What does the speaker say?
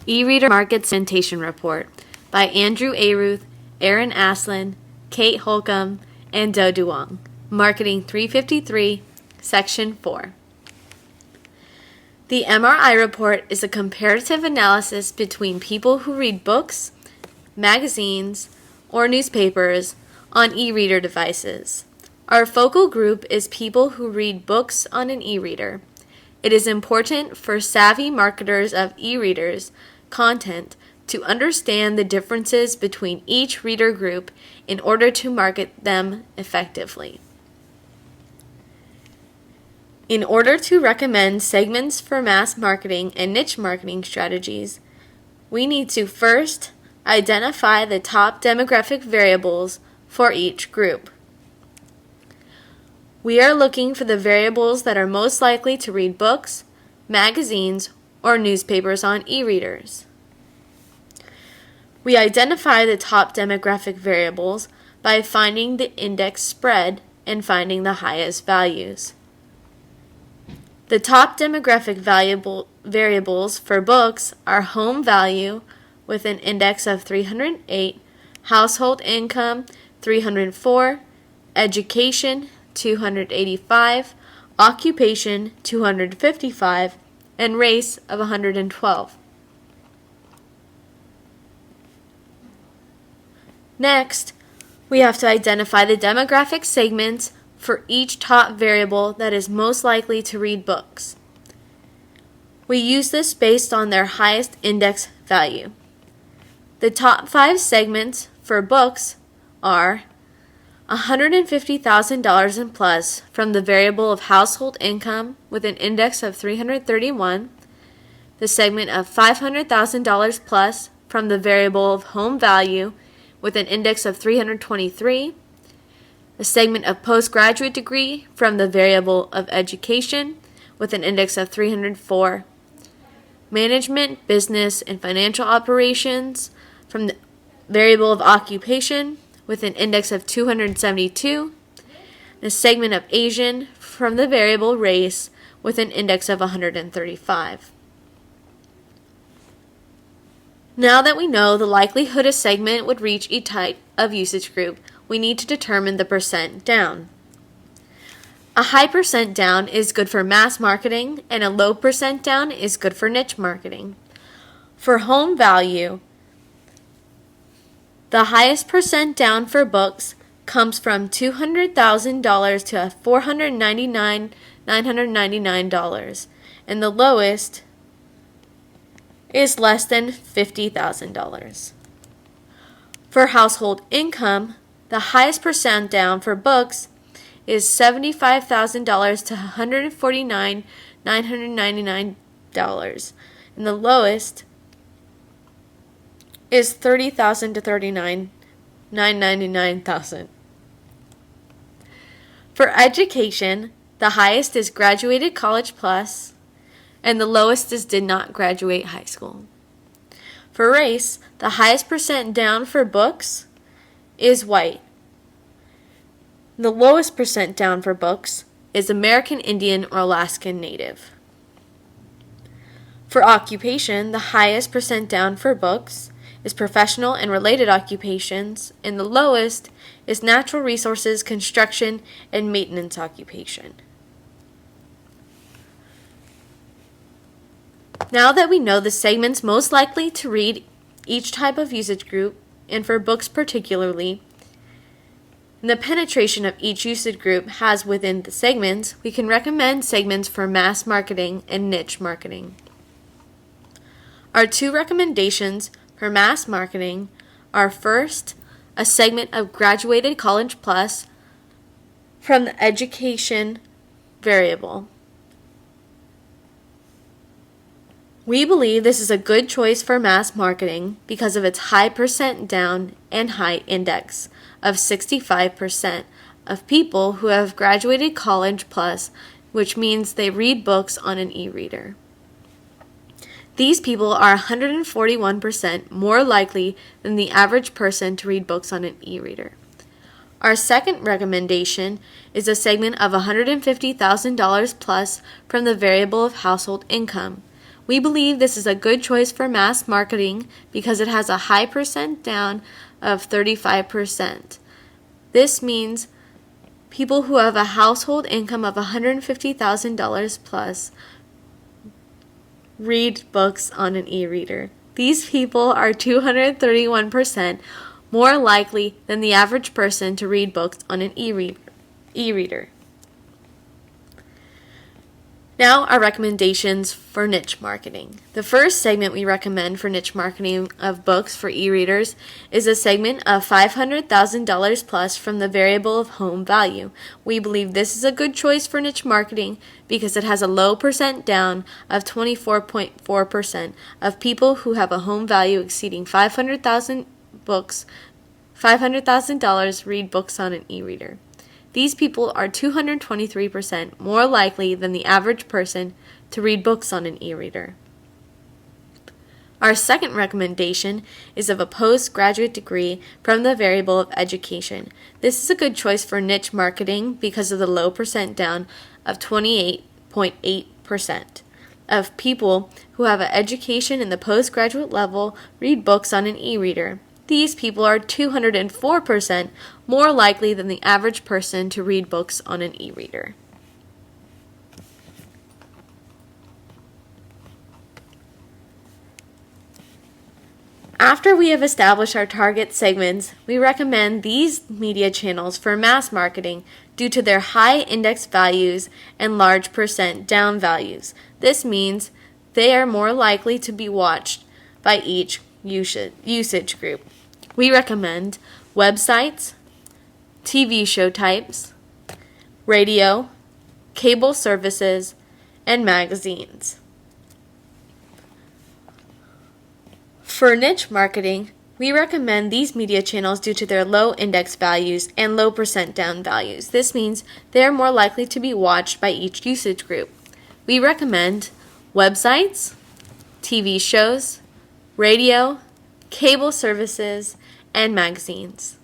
E-Reader Market Segmentation Report by Andrew Aruth, Aaron Aslin, Kate Holcomb, and Do Duong. Marketing 353, Section 4. The MRI report is a comparative analysis between people who read books, magazines, or newspapers on e-reader devices. Our focal group is people who read books on an e-reader. It is important for savvy marketers of e-readers content to understand the differences between each reader group in order to market them effectively. In order to recommend segments for mass marketing and niche marketing strategies, we need to first identify the top demographic variables for each group. We are looking for the variables that are most likely to read books, magazines, or newspapers on e-readers. We identify the top demographic variables by finding the index spread and finding the highest values. The top demographic variables for books are home value with an index of 308, household income 304, education 285, occupation 255, and race of 112. Next, we have to identify the demographic segments for each top variable that is most likely to read books. We use this based on their highest index value. The top 5 segments for books are $150,000 and plus from the variable of household income with an index of 331, the segment of $500,000 plus from the variable of home value with an index of 323, the segment of postgraduate degree from the variable of education with an index of 304, management, business, and financial operations from the variable of occupation with an index of 272, the segment of Asian from the variable race with an index of 135. Now that we know the likelihood a segment would reach each type of usage group, we need to determine the percent down. A high percent down is good for mass marketing, and a low percent down is good for niche marketing. For home value, the highest percent down for books comes from $200,000 to $499,999, and the lowest is less than $50,000. For household income, the highest percent down for books is $75,000 to $149,999, and the lowest is $30,000 to $39,999,000. For education, the highest is graduated college plus, and the lowest is did not graduate high school. For race, the highest percent down for books is white. The lowest percent down for books is American Indian or Alaskan Native. For occupation, the highest percent down for books is professional and related occupations, and the lowest is natural resources, construction, and maintenance occupation. Now that we know the segments most likely to read each type of usage group, and for books particularly, and the penetration of each usage group has within the segments, we can recommend segments for mass marketing and niche marketing. Our 2 recommendations for mass marketing are first, a segment of graduated college plus from the education variable. We believe this is a good choice for mass marketing because of its high percent down and high index of 65% of people who have graduated college plus, which means they read books on an e-reader. These people are 141% more likely than the average person to read books on an e-reader. Our second recommendation is a segment of $150,000 plus from the variable of household income, We believe this is a good choice for mass marketing because it has a high percent down of 35%. This means people who have a household income of $150,000 plus read books on an e-reader. These people are 231% more likely than the average person to read books on an e-reader. Now, our recommendations for niche marketing. The first segment we recommend for niche marketing of books for e-readers is a segment of $500,000 plus from the variable of home value. We believe this is a good choice for niche marketing because it has a low percent down of 24.4% of people who have a home value exceeding $500,000 read books on an e-reader. These people are 223% more likely than the average person to read books on an e-reader. Our second recommendation is of a postgraduate degree from the variable of education. This is a good choice for niche marketing because of the low percent down of 28.8% of people who have an education in the postgraduate level read books on an e-reader. These people are 204% more likely than the average person to read books on an e-reader. After we have established our target segments, we recommend these media channels for mass marketing due to their high index values and large percent down values. This means they are more likely to be watched by each usage group. We recommend websites, TV show types, radio, cable services, and magazines. For niche marketing, we recommend these media channels due to their low index values and low percent down values. This means they are more likely to be watched by each usage group. We recommend websites, TV shows, radio, cable services, and magazines.